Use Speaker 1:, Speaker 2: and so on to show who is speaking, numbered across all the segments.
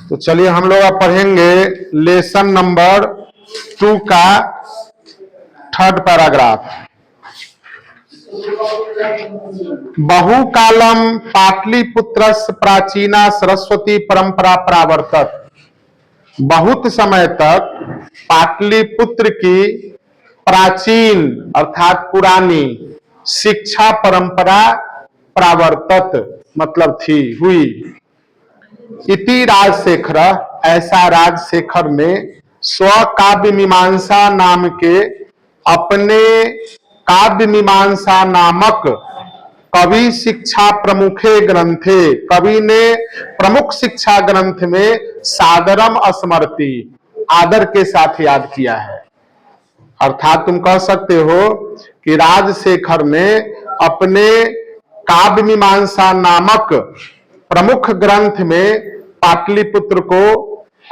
Speaker 1: तो चलिए हम लोग अब पढ़ेंगे लेसन नंबर 2 का 3rd पैराग्राफ। बहुकालम पाटलिपुत्रस्य प्राचीना सरस्वती परंपरा प्रावर्तत। बहुत समय तक पाटलिपुत्र की प्राचीन अर्थात पुरानी शिक्षा परंपरा प्रावर्तत मतलब थी, हुई। इति राजशेखर, ऐसा राजशेखर ने स्व काव्य मीमांसा नाम के अपने काव्य मीमांसा नामक कवि शिक्षा प्रमुखे ग्रंथे, कवि ने प्रमुख शिक्षा ग्रंथ में सादरम स्मरति, आदर के साथ याद किया है। अर्थात तुम कह सकते हो कि राजशेखर ने अपने काव्य मीमांसा नामक प्रमुख ग्रंथ में पाटलिपुत्र को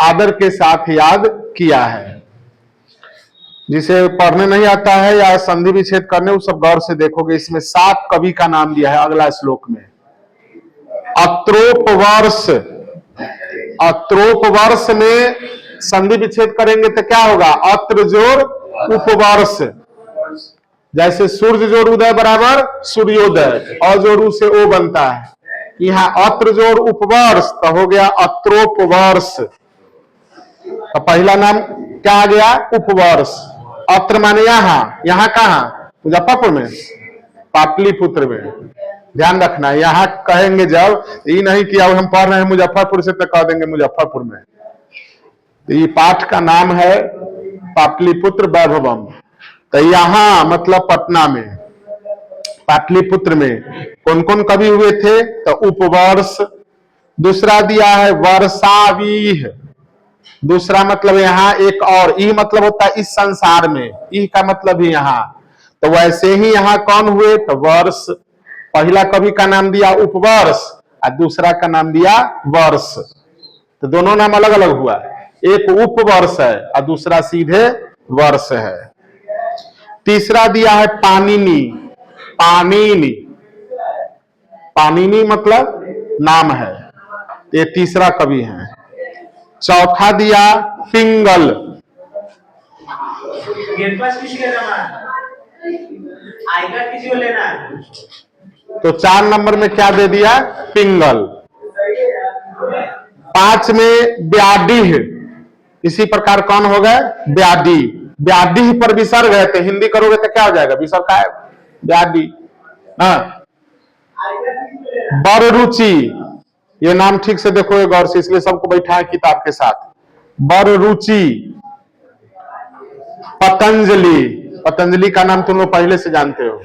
Speaker 1: आदर के साथ याद किया है। जिसे पढ़ने नहीं आता है या संधि विच्छेद करने, वो सब गौर से देखोगे। इसमें 7 कवि का नाम दिया है अगला श्लोक में। अत्रोपवर्ष, अत्रोपवर्ष में संधि विच्छेद करेंगे तो क्या होगा? अत्र जोड़ उपवर्ष, जैसे सूर्य जोड़ उदय बराबर सूर्योदय, अजोड़ से ओ बनता है। यहाँ अत्र जोड़ उपवर्ष तो हो गया अत्रोपवर्ष। तो पहला नाम क्या आ गया? उपवर्ष। अत्र माने यहाँ, यहाँ कहाँ? मुजफ्फरपुर में, पाटलिपुत्र में। ध्यान रखना, यहाँ कहेंगे जब, ये नहीं कि अब हम पढ़ रहे हैं मुजफ्फरपुर से तो कह देंगे मुजफ्फरपुर में। तो ये पाठ का नाम है पाटलिपुत्र वैभवम। तो यहाँ मतलब पटना में, पाटलिपुत्र में कौन कौन कवि हुए थे? तो उपवर्ष। दूसरा दिया है वर्षावीह। दूसरा मतलब यहाँ एक और, ई मतलब होता है इस संसार में, ई का मतलब ही यहाँ। तो वैसे ही यहाँ कौन हुए? तो वर्ष। पहला कवि का नाम दिया उपवर्ष और दूसरा का नाम दिया वर्ष। तो दोनों नाम अलग अलग हुआ, एक उपवर्ष है और दूसरा सीधे वर्ष है। तीसरा दिया है पाणिनि। पाणिनि, पाणिनि मतलब नाम है, ये तीसरा कवि है। चौथा दिया पिंगल। तो 4 नंबर में क्या दे दिया? पिंगल। 5 में ब्याडीह। इसी प्रकार कौन हो गए? ब्याडी। ब्याडीह पर विसर्ग है, तो हिंदी करोगे तो क्या हो जाएगा? विसर्ग का है ब्याडी। बररुचि, ये नाम ठीक से देखोगे गौर से, इसलिए सबको बैठा है किताब के साथ। बररुचि। पतंजलि, पतंजलि का नाम तुम लोग पहले से जानते हो।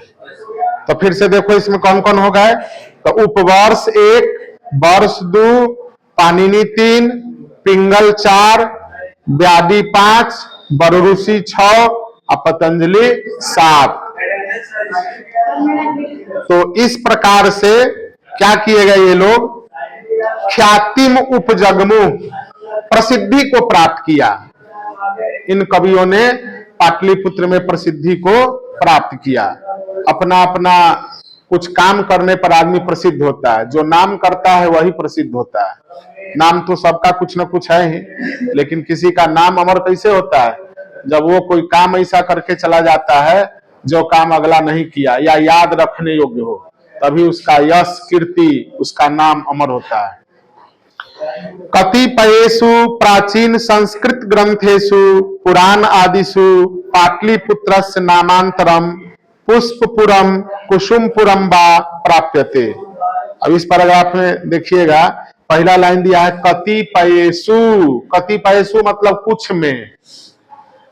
Speaker 1: तो फिर से देखो इसमें कौन कौन हो गए? तो उपवर्ष 1, वर्ष 2, पाणिनि 3, पिंगल 4, ब्याडी 5, बररुचि 6 और पतंजलि 7। तो इस प्रकार से क्या किए गए? ये लोग ख्यातिम उपजगमु, प्रसिद्धि को प्राप्त किया। इन कवियों ने पाटलिपुत्र में प्रसिद्धि को प्राप्त किया। अपना अपना कुछ काम करने पर आदमी प्रसिद्ध होता है, जो नाम करता है वही प्रसिद्ध होता है। नाम तो सबका कुछ ना कुछ है ही, लेकिन किसी का नाम अमर कैसे होता है? जब वो कोई काम ऐसा करके चला जाता है जो काम अगला नहीं किया या याद रखने योग्य हो, तभी उसका यश कीर्ति, उसका नाम अमर होता है। कतिपयेषु प्राचीन संस्कृत ग्रंथेषु पुराण आदिषु पाटलिपुत्रस्य नामांतरम पुष्पपुरम कुसुमपुरम वा प्राप्यते। अब इस पैराग्राफ में देखिएगा, पहला लाइन दिया है कतिपयेषु। कतिपयेषु मतलब कुछ में।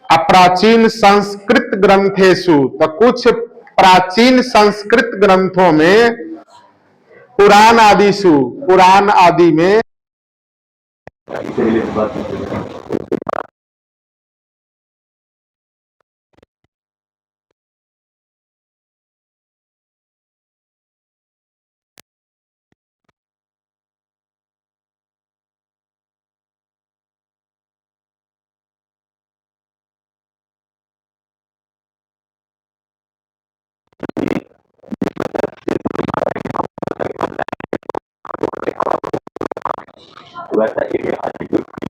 Speaker 1: अप्राचीन संस्कृत ग्रंथेषु, तो कुछ प्राचीन संस्कृत ग्रंथों में, पुराण आदिषु, पुराण आदि में,
Speaker 2: वैसा एरिया एटीट्यूड है।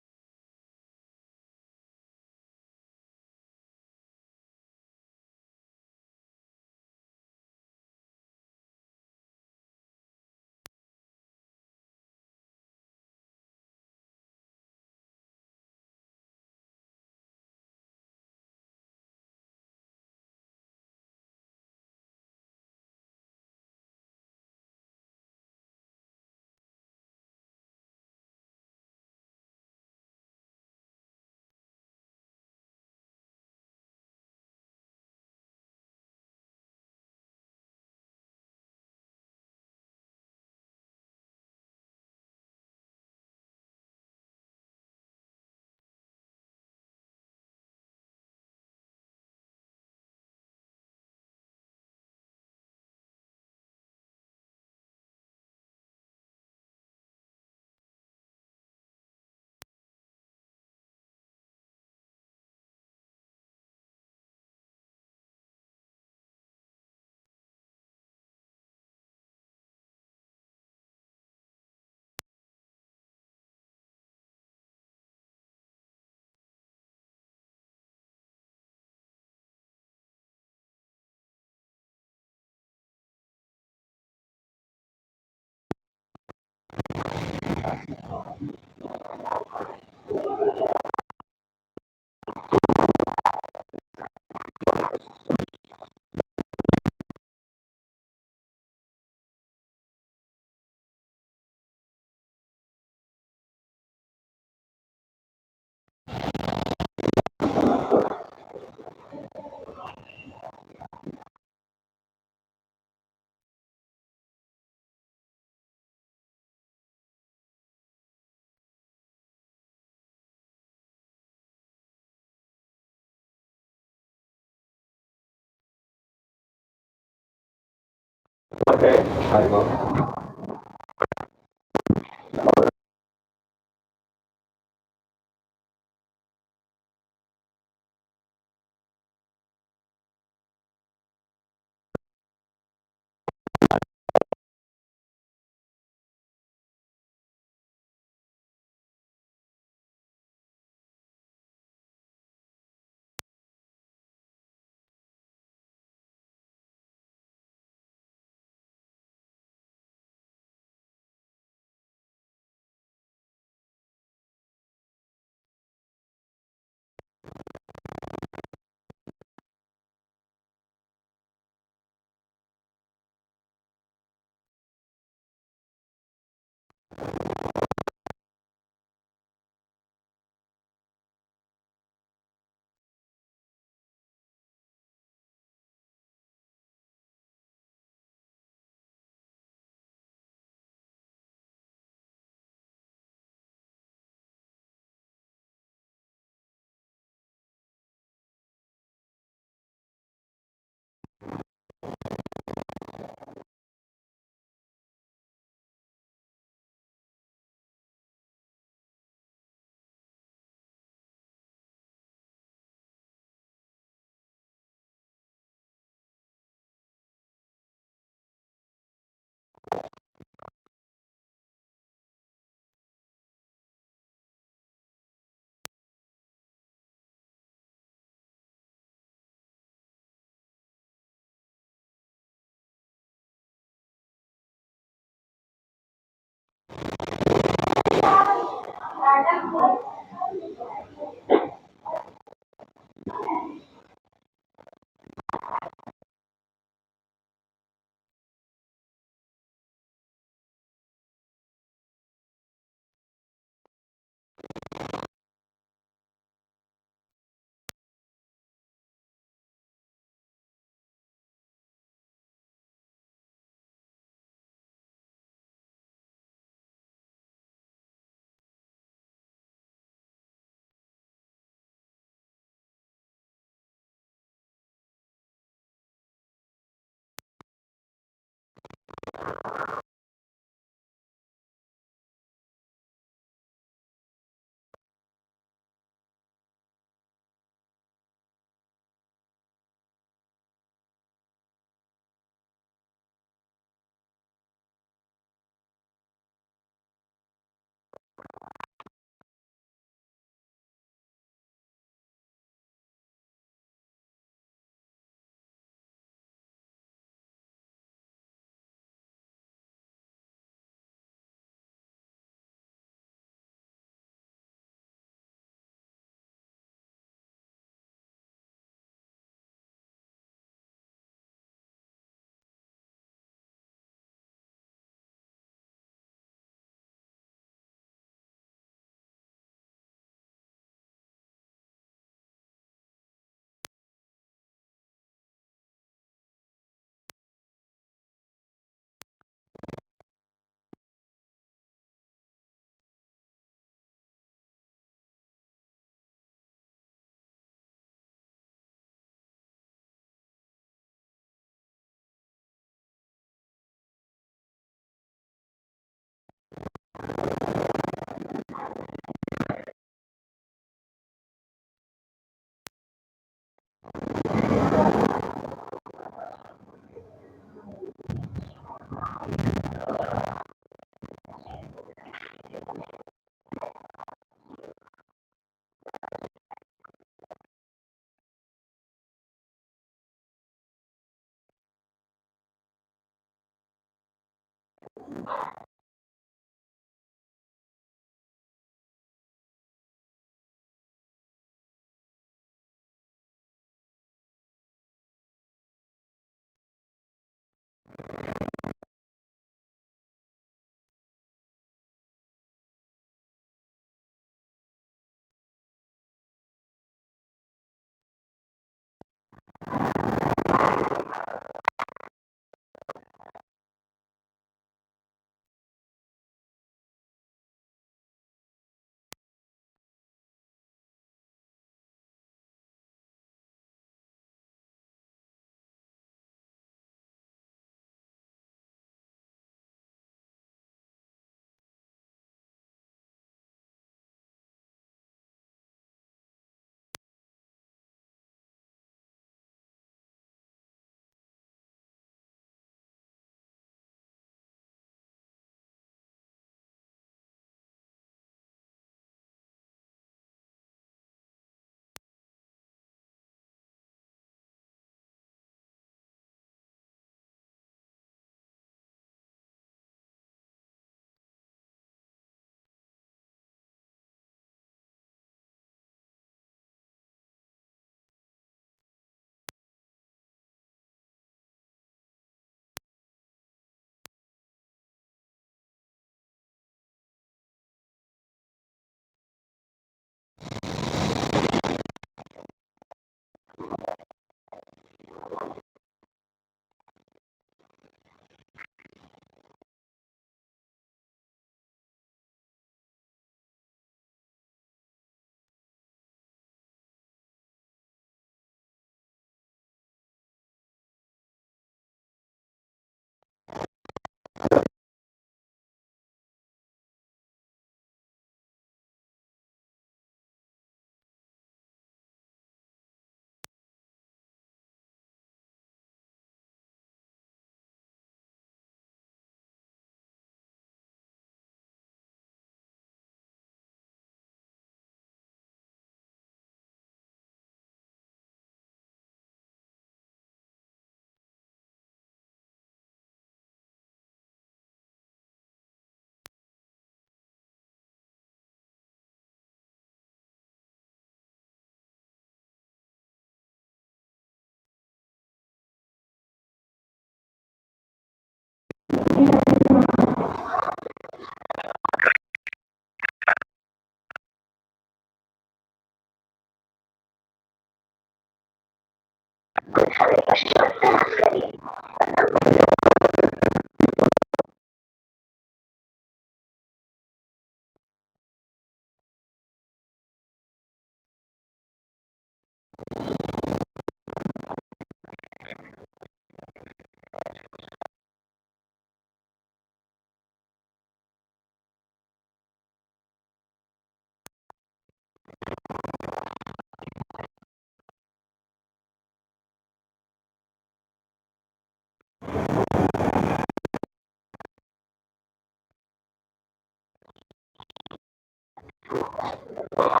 Speaker 2: तो